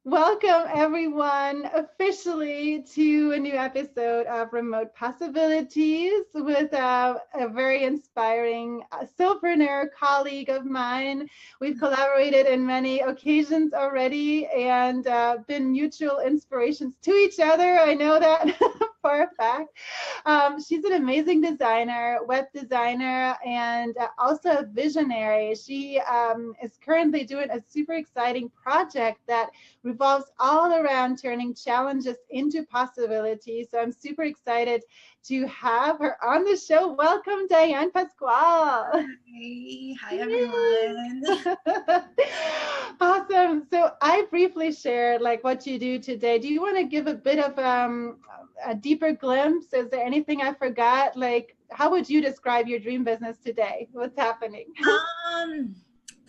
Welcome, everyone, officially to a new episode of Remote Possibilities with a very inspiring soul-preneur colleague of mine. We've collaborated in many occasions already and been mutual inspirations to each other. I know that for a fact. She's an amazing designer, web designer, and also a visionary. She is currently doing a super exciting project that revolves all around turning challenges into possibilities. So I'm super excited to have her on the show. Welcome, Diane Pascual. Hi everyone. Awesome. So I briefly shared like what you do today. Do you want to give a bit of a deeper glimpse? Is there anything I forgot? Like, how would you describe your dream business today? What's happening? Um,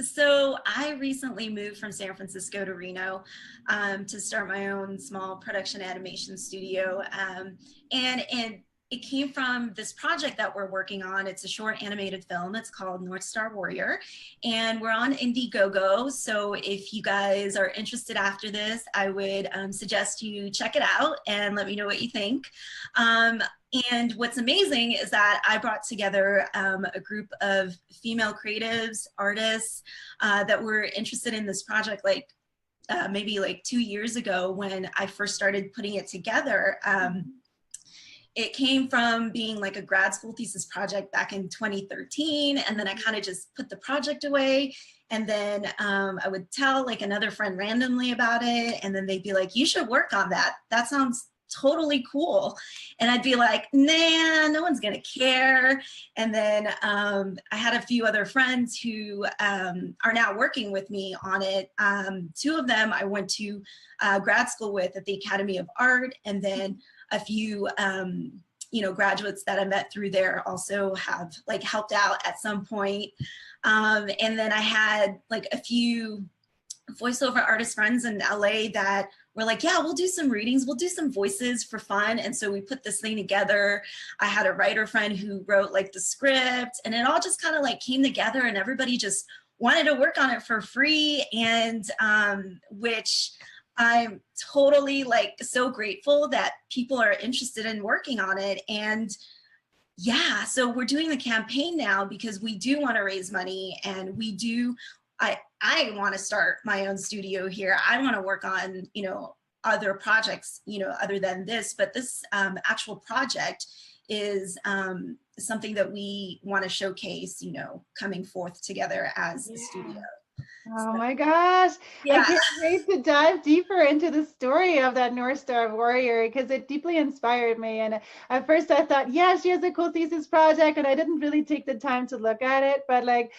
so I recently moved from San Francisco to Reno to start my own small production animation studio. And it came from this project that we're working on. It's a short animated film. It's called North Star Warrior, and we're on Indiegogo. So if you guys are interested after this, I would suggest you check it out and let me know what you think. Um, and what's amazing is that I brought together a group of female creatives, artists that were interested in this project, like maybe like 2 years ago when I first started putting it together. It came from being like a grad school thesis project back in 2013. And then I kind of just put the project away. And then I would tell like another friend randomly about it. And then they'd be like, you should work on that. That sounds totally cool. And I'd be like, nah, no one's gonna care. And then I had a few other friends who are now working with me on it. Two of them I went to grad school with at the Academy of Art, and then a few graduates that I met through there also have like helped out at some point. And then I had like a few voiceover artist friends in LA that were like, yeah, we'll do some readings, we'll do some voices for fun. And so we put this thing together. I had a writer friend who wrote like the script, and it all just kind of like came together, and everybody just wanted to work on it for free. And which I'm totally like so grateful that people are interested in working on it. And yeah, so we're doing the campaign now because we do want to raise money, and we do, I want to start my own studio here. I want to work on, other projects, other than this, but this actual project is something that we want to showcase, coming forth together as a studio. Oh So, my gosh. I yeah. can't wait to dive deeper into the story of that North Star Warrior because it deeply inspired me. And at first I thought, yeah, she has a cool thesis project, and I didn't really take the time to look at it. But like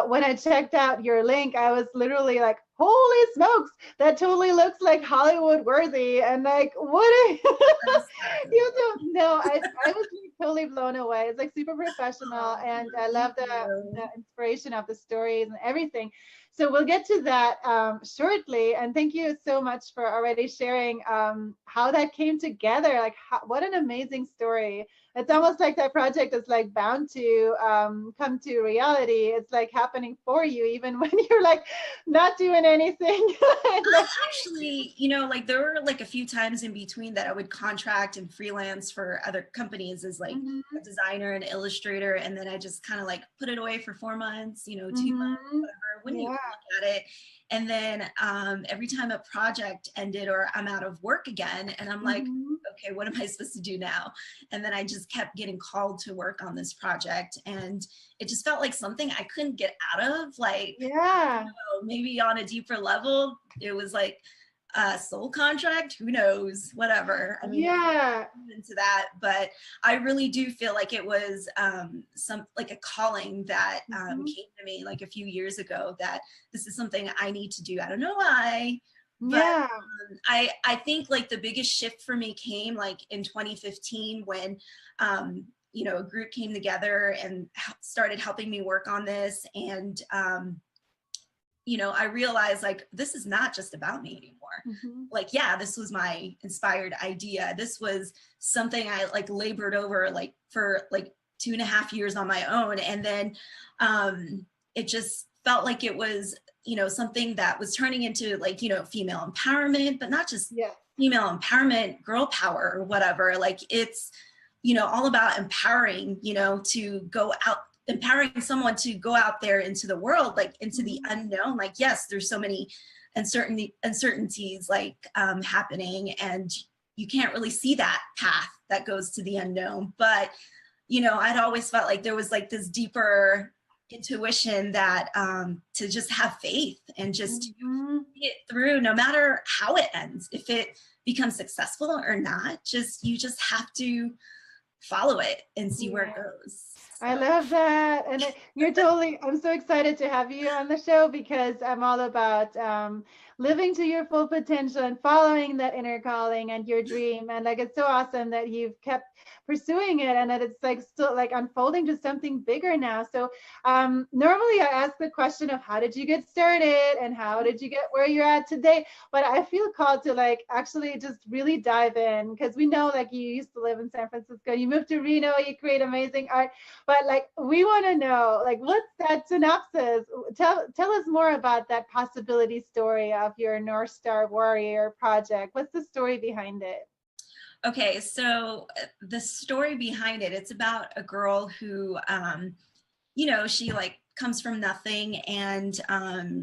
when I checked out your link, I was literally like, holy smokes, that totally looks like Hollywood worthy. And like, what you don't know. I was like totally blown away. It's like super professional, and I love Thank the you. inspiration of the stories and everything. So we'll get to that shortly. And thank you so much for already sharing how that came together. Like, what an amazing story. It's almost like that project is like bound to come to reality. It's like happening for you, even when you're like not doing anything. Like, Actually, like there were like a few times in between that I would contract and freelance for other companies as like mhm, a designer and illustrator. And then I just kind of like put it away for 4 months, 2 months, mhm, whatever, wouldn't even yeah. look at it. And then every time a project ended or I'm out of work again, and I'm like, Mhm. okay, what am I supposed to do now? And then I just kept getting called to work on this project. And it just felt like something I couldn't get out of. Like, Yeah. maybe on a deeper level, it was like a soul contract, who knows, whatever. I mean, Yeah. into that, but I really do feel like it was some like a calling that Mhm. came to me like a few years ago, that this is something I need to do. I don't know why, but Yeah. I think like the biggest shift for me came like in 2015 when a group came together and started helping me work on this. And I realized like this is not just about me anymore. Mhm. Like, yeah, this was my inspired idea. This was something I like labored over like for like 2.5 years on my own. And then it just felt like it was you know, something that was turning into like, you know, female empowerment, but not just Yeah. female empowerment, girl power or whatever. Like it's, you know, all about empowering, you know, to go out, empowering someone to go out there into the world, like into the unknown. Like, yes, there's so many uncertainties like happening, and you can't really see that path that goes to the unknown. But, you know, I'd always felt like there was like this deeper intuition that to just have faith and just see it through, no matter how it ends. If it becomes successful or not, just you just have to follow it and see where it goes. So. I love that. And you're totally, I'm so excited to have you on the show because I'm all about living to your full potential and following that inner calling and your dream. And like, it's so awesome that you've kept pursuing it and that it's like still like unfolding to something bigger now. So normally I ask the question of how did you get started and how did you get where you're at today? But I feel called to like actually just really dive in because we know like you used to live in San Francisco, you moved to Reno, you create amazing art. But like, we want to know, like, what's that synopsis? Tell us more about that possibility story of your North Star Warrior project. What's the story behind it? Okay, so the story behind it, it's about a girl who, you know, she like comes from nothing, and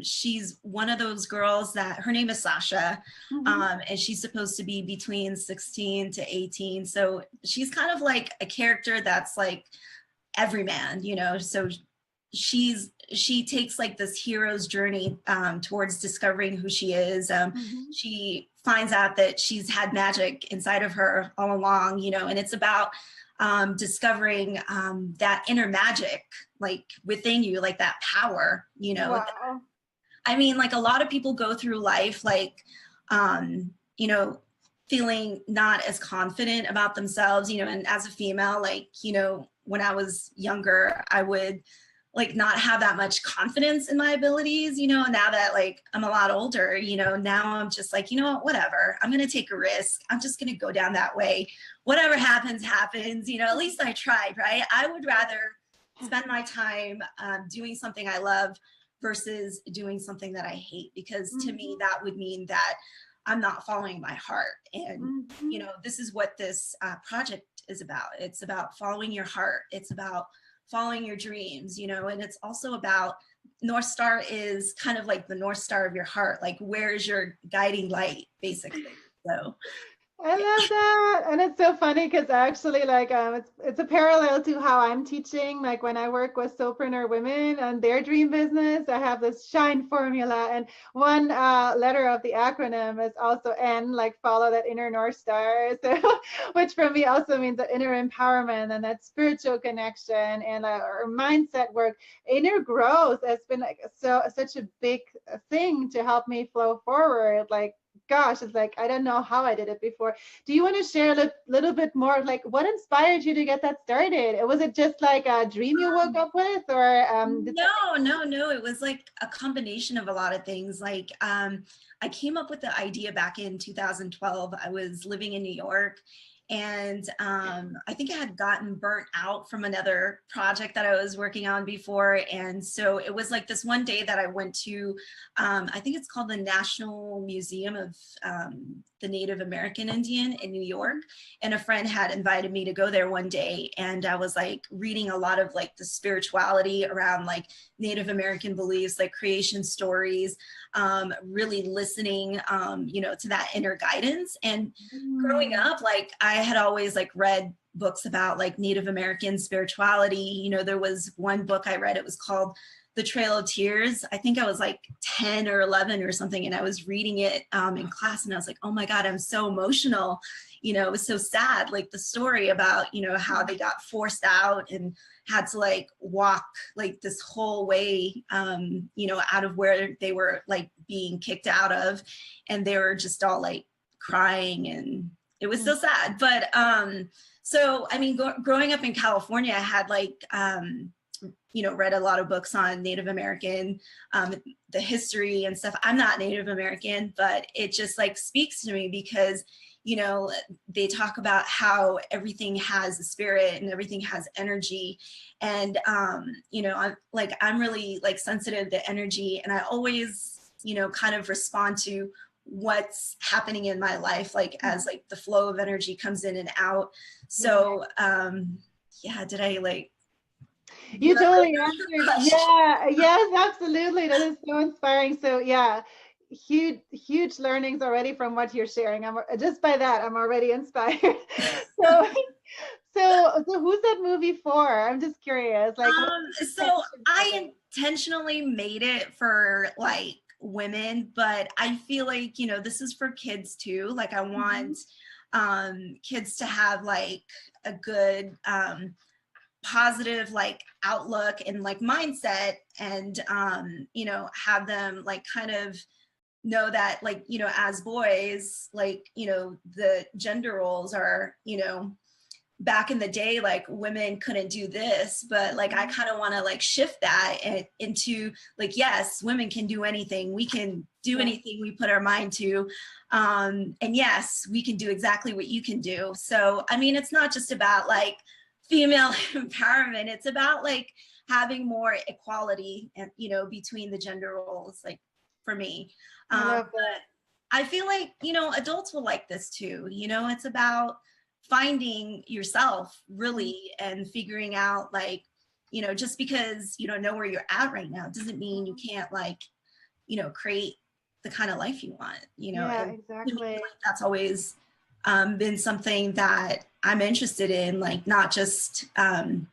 she's one of those girls that her name is Sasha, and she's supposed to be between 16 to 18. So she's kind of like a character that's like everyman, you know. So she takes like this hero's journey towards discovering who she is. She finds out that she's had magic inside of her all along, you know, and it's about discovering that inner magic like within you, like that power, you know. Wow. I mean, like a lot of people go through life like you know, feeling not as confident about themselves, you know. And as a female, like, you know, when I was younger, I would like not have that much confidence in my abilities, you know. Now that like I'm a lot older, you know, now I'm just like, you know what, whatever, I'm going to take a risk. I'm just going to go down that way. Whatever happens, happens, you know, at least I tried, right? I would rather spend my time doing something I love versus doing something that I hate, because to me, that would mean that I'm not following my heart. And, you know, this is what this project is about. It's about following your heart. It's about following your dreams, you know, and it's also about North Star is kind of like the North Star of your heart. Like, where's your guiding light, basically? So. I love that. And it's so funny because actually like it's a parallel to how I'm teaching. Like when I work with soul-preneur women and their dream business, I have this shine formula, and one letter of the acronym is also N, like follow that inner North Star. So which for me also means that inner empowerment and that spiritual connection and our mindset work. Inner growth has been like such a big thing to help me flow forward. Like, gosh, it's like I don't know how I did it before. Do you want to share a little bit more, like what inspired you to get that started? Was it just like a dream you woke up with, or No, it was like a combination of a lot of things. Like I came up with the idea back in 2012. I was living in New York, and I think I had gotten burnt out from another project that I was working on before. And so it was like this one day that I went to, I think it's called the National Museum of the Native American Indian in New York. And a friend had invited me to go there one day. And I was like reading a lot of like the spirituality around like Native American beliefs, like creation stories, really listening, you know, to that inner guidance. And growing up, like I had always like read books about like Native American spirituality. You know, there was one book I read, it was called The Trail of Tears. I think I was like 10 or 11 or something. And I was reading it in class, and I was like, oh my God, I'm so emotional. You know, it was so sad. Like the story about, you know, how they got forced out and had to like walk like this whole way, you know, out of where they were like being kicked out of. And they were just all like crying, and it was so sad. But so I mean, growing up in California, I had like read a lot of books on Native American, the history and stuff. I'm not Native American, but it just like speaks to me because, they talk about how everything has a spirit and everything has energy. And, I'm really like sensitive to energy, and I always, kind of respond to what's happening in my life, like as like the flow of energy comes in and out. So, yeah, did I like, you totally answered. Yeah, yes, absolutely. That is so inspiring. So yeah, huge learnings already from what you're sharing. I'm just by that, I'm already inspired. So who's that movie for? I'm just curious. Like, so I intentionally made it for like women, but I feel like, this is for kids too. Like I want kids to have like a good positive like outlook and like mindset, and have them like kind of know that like, as boys, like, the gender roles are, back in the day, like women couldn't do this, but like I kind of want to like shift that into like, yes, women can do anything. We can do anything we put our mind to. And yes, we can do exactly what you can do. So, I mean, it's not just about like female empowerment. It's about like having more equality and, between the gender roles, like for me. But I feel like, adults will like this too. It's about finding yourself really and figuring out like, just because you don't know where you're at right now doesn't mean you can't like, create the kind of life you want, Yeah, and exactly. to me, like, that's always been something that I'm interested in, like not just kind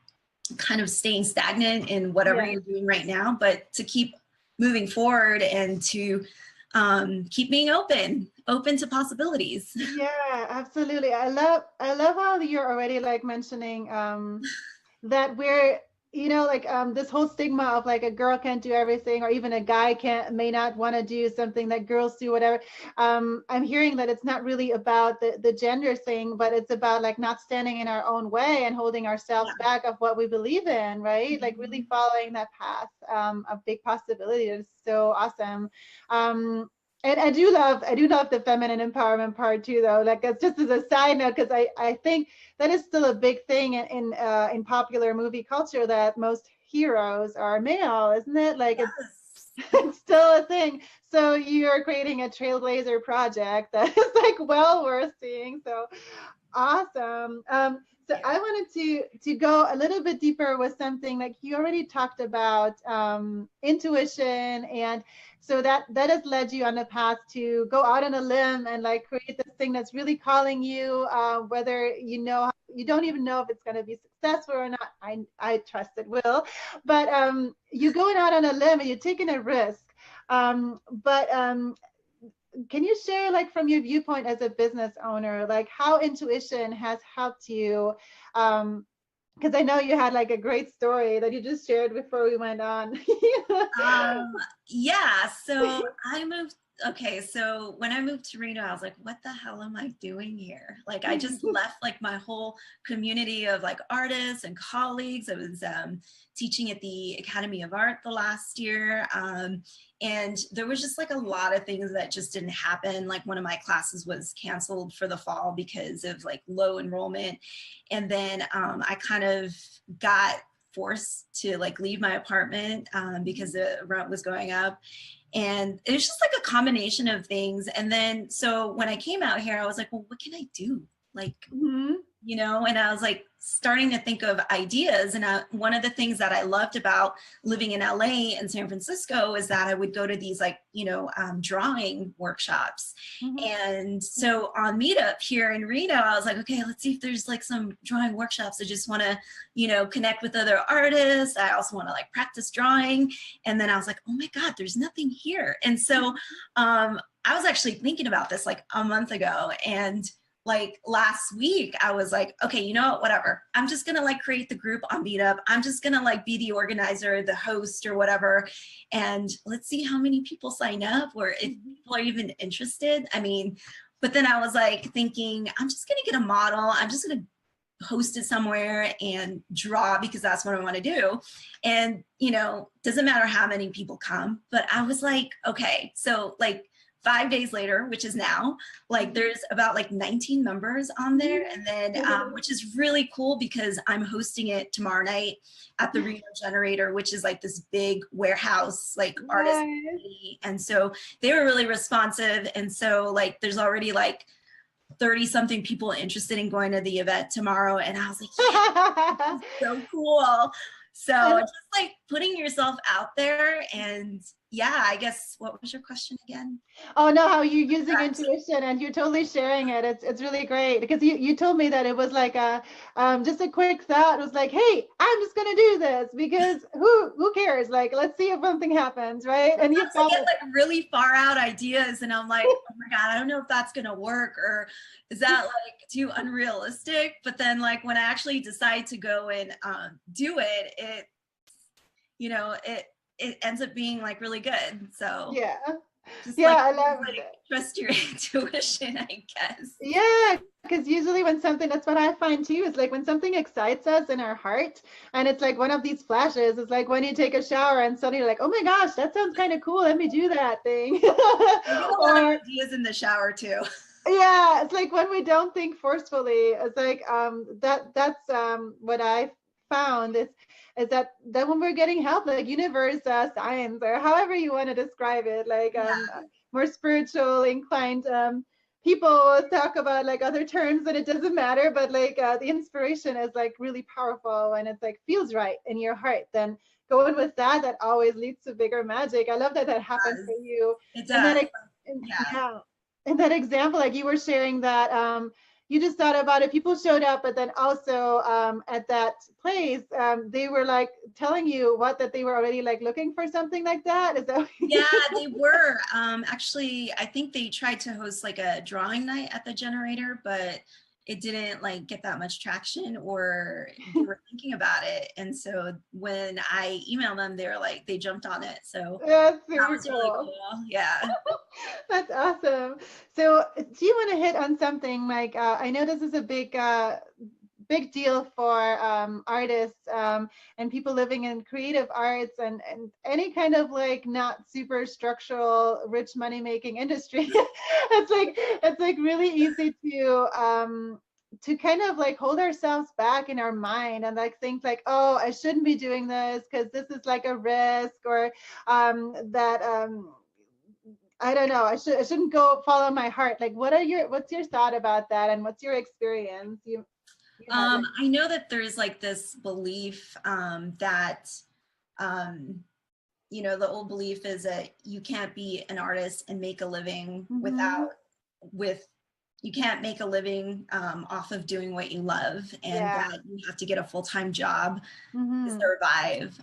of staying stagnant in whatever you're doing right now, but to keep moving forward and to keep being open to possibilities. Yeah, absolutely. I love how you're already like mentioning that we're, like this whole stigma of like a girl can't do everything, or even a guy may not want to do something that girls do, whatever. I'm hearing that it's not really about the gender thing, but it's about like not standing in our own way and holding ourselves back of what we believe in, right? Like really following that path of big possibility is so awesome. And I do love the feminine empowerment part too, though. Like it's just as a side note, because I think that is still a big thing in popular movie culture, that most heroes are male, isn't it? Like it's still a thing. So you're creating a trailblazer project that is like well worth seeing. So awesome. So I wanted to go a little bit deeper with something like you already talked about, intuition, and so that has led you on the path to go out on a limb and like create this thing that's really calling you, whether you don't even know if it's going to be successful or not. I trust it will, but you're going out on a limb and you're taking a risk. But can you share, like, from your viewpoint as a business owner, like how intuition has helped you? Because I know you had like a great story that you just shared before we went on. Yeah, so so when I moved to Reno, I was like, what the hell am I doing here? Like, I just left like my whole community of like artists and colleagues. I was teaching at the Academy of Art the last year. And there was just like a lot of things that just didn't happen. Like one of my classes was canceled for the fall because of like low enrollment. And then I kind of got forced to like leave my apartment because the rent was going up. And it was just like a combination of things. And then, so when I came out here, I was like, well, what can I do? Like, and I was like starting to think of ideas. And one of the things that I loved about living in LA and San Francisco is that I would go to these like, drawing workshops. And so on Meetup here in Reno, I was like, okay, let's see if there's like some drawing workshops. I just want to, connect with other artists. I also want to like practice drawing. And then I was like, oh my God, there's nothing here. And so I was actually thinking about this like a month ago, and like last week I was like, okay, you know what, whatever. I'm just going to like create the group on Meetup. I'm just going to like be the organizer, the host or whatever. And let's see how many people sign up, or if people are even interested. I mean, but then I was like thinking, I'm just going to get a model. I'm just going to host it somewhere and draw because that's what I want to do. And, you know, doesn't matter how many people come, but I was like, okay, so like 5 days later, which is now, like there's about like 19 members on there. And then, which is really cool because I'm hosting it tomorrow night at the Reno Generator, which is like this big warehouse, like artist. And so they were really responsive. And so like, there's already like 30 something people interested in going to the event tomorrow. And I was like, yeah, so cool. So just like putting yourself out there. And yeah, I guess, what was your question again? Oh no, how you're using intuition and you're totally sharing it. It's really great because you told me that it was like a just a quick thought. It was like, hey, I'm just gonna do this because who cares? Like, let's see if something happens, right? And you get like really far out ideas, and I'm like, oh my God, I don't know if that's gonna work, or is that like too unrealistic? But then like when I actually decide to go and do it, you know, it ends up being like really good. So yeah. Just yeah, like, I love like, it. trust your intuition, I guess. Yeah, because usually when something, that's what I find too, is like when something excites us in our heart and it's like one of these flashes, it's like when you take a shower and suddenly you're like, oh my gosh, that sounds kind of cool. Let me do that thing. I get a lot of ideas in the shower too. Yeah, it's like when we don't think forcefully, it's like that's what I found is that when we're getting help, like universe, science, or however you want to describe it, like more spiritual inclined people talk about like other terms and it doesn't matter, but like the inspiration is like really powerful and it's like feels right in your heart. Then going with that always leads to bigger magic. I love that happened for you. It does. Yeah. In that example, like you were sharing that you just thought about it, people showed up, but then also at that place, they were like telling you that they were already like looking for something like that. Is that? Yeah, they were. Actually, I think they tried to host like a drawing night at the Generator, but it didn't like get that much traction, or they were thinking about it. And so when I emailed them, they were like, they jumped on it. So that's that was really cool. Yeah. That's awesome. So do you want to hit on something like, I know this is a big deal for artists and people living in creative arts and any kind of like not super structural rich money making industry. it's like really easy to kind of like hold ourselves back in our mind and like think like, oh, I shouldn't be doing this because this is like a risk, or I don't know, I shouldn't go follow my heart. Like what's your thought about that, and what's your experience? I know that there's like this belief that, you know, the old belief is that you can't be an artist and make a living you can't make a living off of doing what you love, and that you have to get a full-time job to survive.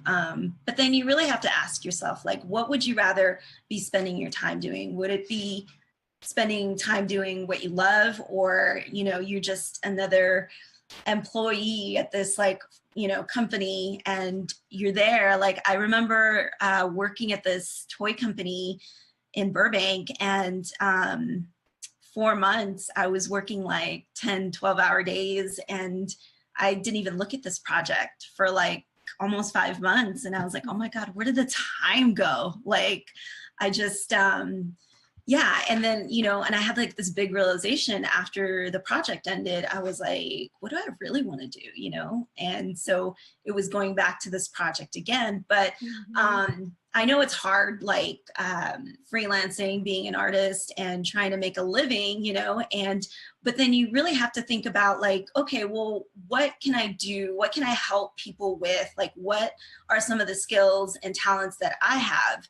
But then you really have to ask yourself, like, what would you rather be spending your time doing? Would it be spending time doing what you love, or, you know, you're just another employee at this like, you know, company and you're there. Like I remember working at this toy company in Burbank, and 4 months I was working like 10, 12-hour days, and I didn't even look at this project for like almost 5 months. And I was like, oh my God, where did the time go? Like I just yeah. And then, you know, and I had like this big realization after the project ended. I was like, what do I really want to do, you know? And so it was going back to this project again. But I know it's hard, like freelancing, being an artist and trying to make a living, you know, but then you really have to think about like, okay, well, what can I do? What can I help people with? Like, what are some of the skills and talents that I have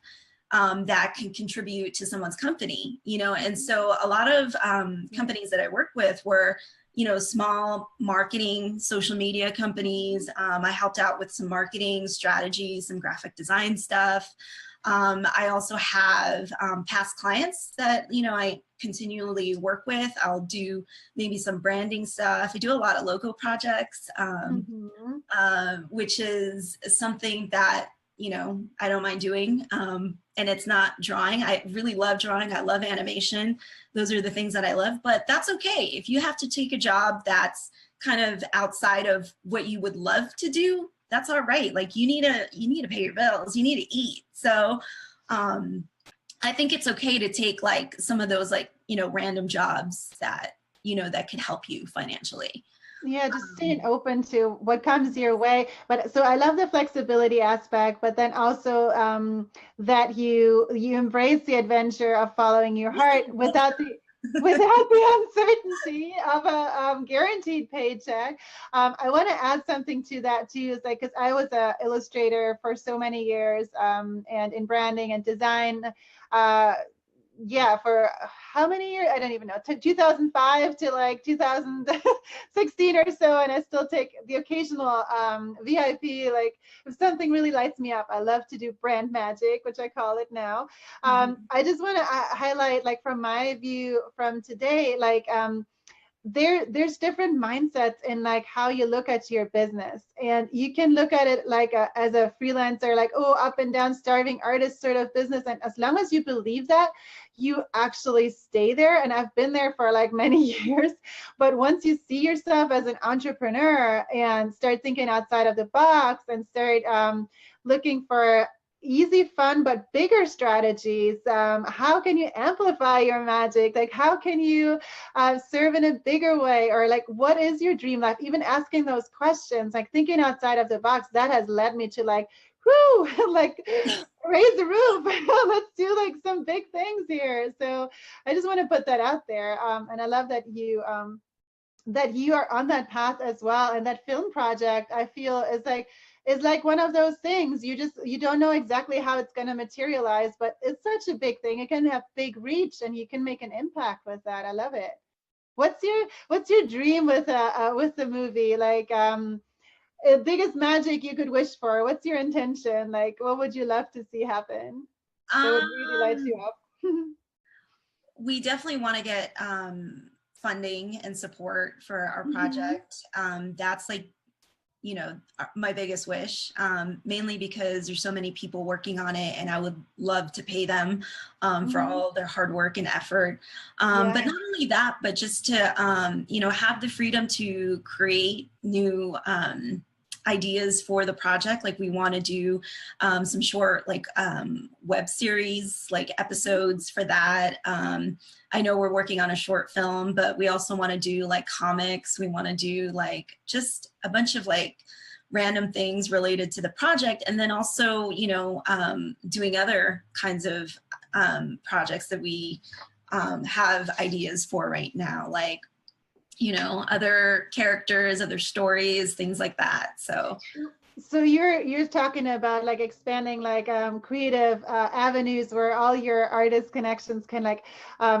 that can contribute to someone's company, you know? And so a lot of companies that I work with were, you know, small marketing, social media companies. I helped out with some marketing strategies, some graphic design stuff. I also have past clients that, you know, I continually work with. I'll do maybe some branding stuff. I do a lot of logo projects, which is something that you know, I don't mind doing. And it's not drawing. I really love drawing. I love animation. Those are the things that I love, but that's okay. If you have to take a job that's kind of outside of what you would love to do, that's all right. Like you need to pay your bills, you need to eat. So I think it's okay to take like some of those like, you know, random jobs that, you know, that could help you financially. Yeah, just staying open to what comes your way. But so I love the flexibility aspect, but then also that you embrace the adventure of following your heart without the uncertainty of a guaranteed paycheck. I want to add something to that too, is like, because I was an illustrator for so many years, and in branding and design. Yeah, for how many years? I don't even know, 2005 to like 2016 or so. And I still take the occasional VIP, like if something really lights me up, I love to do brand magic, which I call it now. I just want to highlight, like from my view from today, like there's different mindsets in like how you look at your business, and you can look at it like as a freelancer, like, oh, up and down starving artist sort of business, and as long as you believe that, you actually stay there. And I've been there for like many years, but once you see yourself as an entrepreneur and start thinking outside of the box and start looking for easy, fun, but bigger strategies. How can you amplify your magic? Like, how can you serve in a bigger way? Or like, what is your dream life? Even asking those questions, like thinking outside of the box, that has led me to like, whoo, like raise the roof. Let's do like some big things here. So I just want to put that out there. And I love that you are on that path as well. And that film project, I feel, is like one of those things you don't know exactly how it's going to materialize, but it's such a big thing. It can have big reach and you can make an impact with that. I love it. What's your dream with the movie? Like biggest magic you could wish for. What's your intention? Like what would you love to see happen that would really light you up? We definitely want to get funding and support for our project. That's like, you know, my biggest wish, mainly because there's so many people working on it and I would love to pay them for all their hard work and effort. But not only that, but just to, you know, have the freedom to create new ideas for the project. Like we want to do some short like web series, like episodes for that. I know we're working on a short film, but we also want to do like comics. We want to do like just a bunch of like random things related to the project. And then also, you know, doing other kinds of projects that we have ideas for right now, like, you know, other characters, other stories, things like that. So you're talking about like expanding like creative avenues where all your artist connections can like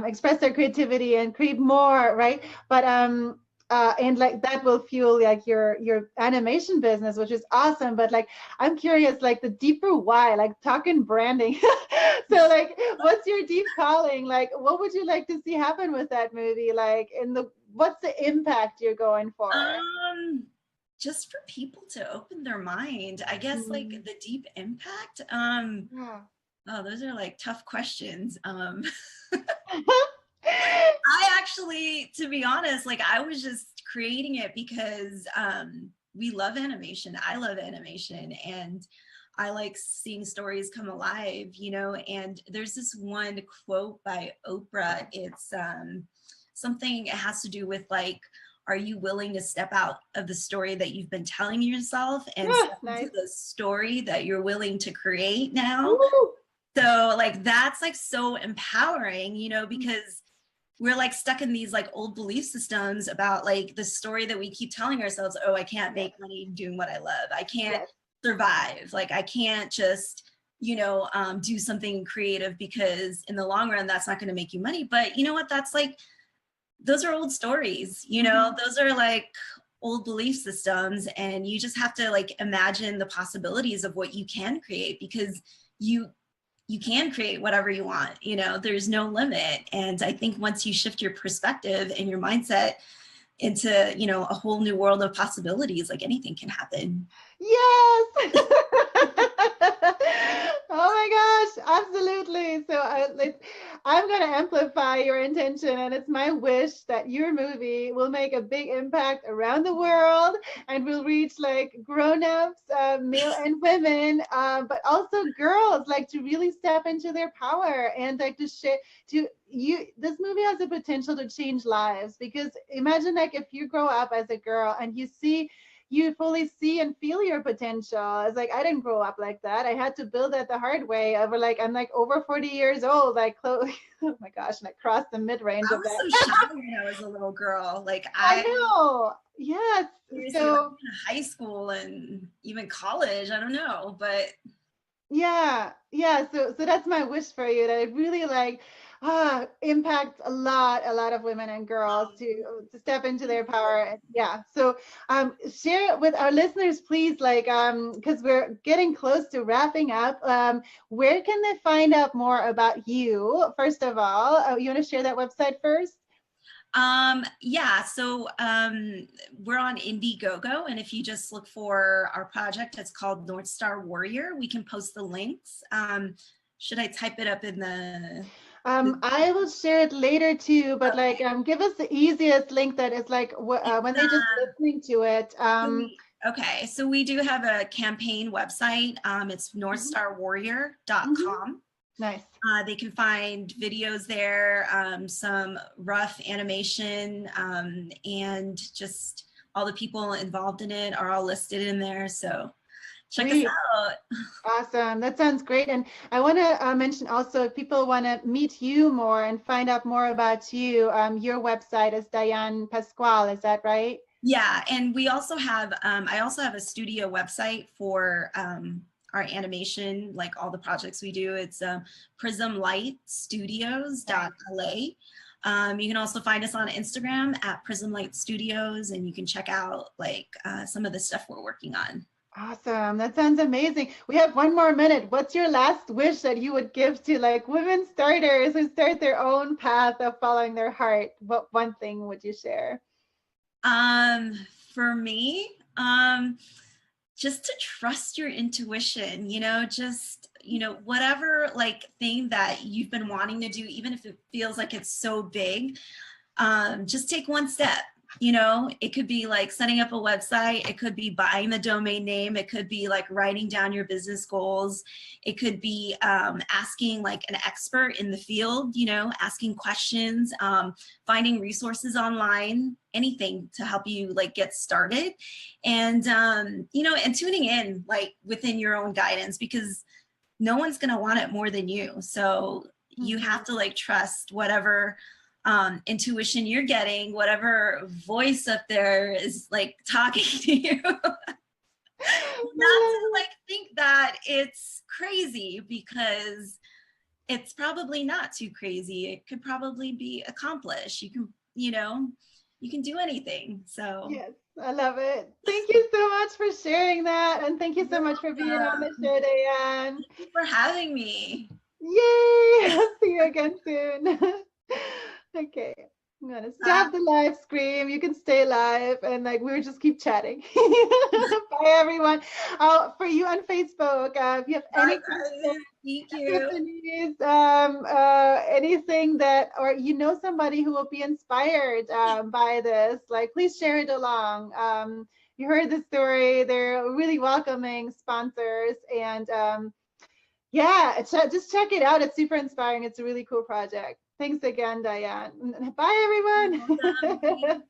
express their creativity and create more, right? But and like that will fuel like your animation business, which is awesome. But like I'm curious, like the deeper why, like talking branding. So like what's your deep calling? Like what would you like to see happen with that movie? Like what's the impact you're going for? Just for people to open their mind, I guess, like the deep impact. Yeah. Oh, those are like tough questions. I actually, to be honest, like I was just creating it because we love animation. I love animation and I like seeing stories come alive, you know, and there's this one quote by Oprah. It's something, it has to do with like, are you willing to step out of the story that you've been telling yourself and step into the story that you're willing to create now? Woo! So like, that's like so empowering, you know, because we're like stuck in these like old belief systems about like the story that we keep telling ourselves. Oh, I can't make money doing what I love. I can't survive. Like I can't just, you know, do something creative because in the long run, that's not going to make you money. But you know what? That's like, those are old stories, you know, those are like old belief systems, and you just have to like imagine the possibilities of what you can create, because you can create whatever you want, you know, there's no limit. And I think once you shift your perspective and your mindset, into, you know, a whole new world of possibilities. Like anything can happen. Yes. Oh my gosh, absolutely. So I'm going to amplify your intention, and it's my wish that your movie will make a big impact around the world and will reach like grown-ups, male and women, but also girls, like to really step into their power and like to share to you. This movie has the potential to change lives, because imagine like if you grow up as a girl and you fully see and feel your potential. It's like I didn't grow up like that. I had to build it the hard way. Over like I'm like over 40 years old. Like oh my gosh, and I crossed the mid range I of was that. so shy when I was a little girl. Like I know. Yes. seriously, like So in high school and even college, I don't know, but yeah. So that's my wish for you, that it really like impacts a lot of women and girls to step into their power. And yeah. So share it with our listeners, please, like because we're getting close to wrapping up. Where can they find out more about you? First of all, you want to share that website first? yeah, so we're on Indiegogo, and if you just look for our project, it's called North Star Warrior. We can post the links. Should I type it up in the I will share it later too, but like, give us the easiest link that is like when they're just listening to it. Okay, so we do have a campaign website. It's northstarwarrior.com. Nice. They can find videos there, some rough animation, and just all the people involved in it are all listed in there. So check us out. Awesome. That sounds great. And I want to mention also, if people want to meet you more and find out more about you, your website is Diane Pascual. Is that right? Yeah. And we also have, I also have a studio website for our animation, like all the projects we do. It's prismlightstudios.la. You can also find us on Instagram at Prism Light Studios, and you can check out like some of the stuff we're working on. Awesome. That sounds amazing. We have one more minute. What's your last wish that you would give to like women starters who start their own path of following their heart? What one thing would you share? For me, just to trust your intuition, just, whatever like thing that you've been wanting to do, even if it feels like it's so big, just take one step. It could be like setting up a website. It could be buying the domain name. It could be like writing down your business goals. It could be asking like an expert in the field, asking questions, finding resources online, anything to help you like get started. And, and tuning in like within your own guidance, because no one's going to want it more than you. So you have to like trust whatever intuition you're getting, whatever voice up there is like talking to you. Not to like think that it's crazy, because it's probably not too crazy. It could probably be accomplished. You can do anything. So yes, I love it. Thank you so much for sharing that, and thank you so much for being on the show, Diane. Thank you for having me. Yay! I'll see you again soon. Okay, I'm gonna stop the live stream. You can stay live, and like we'll just keep chatting. Bye, everyone. For you on Facebook, if you have any questions, thank you. Anything that, or somebody who will be inspired by this, like please share it along. You heard the story. They're really welcoming sponsors, and yeah, just check it out. It's super inspiring. It's a really cool project. Thanks again, Diane. Bye, everyone.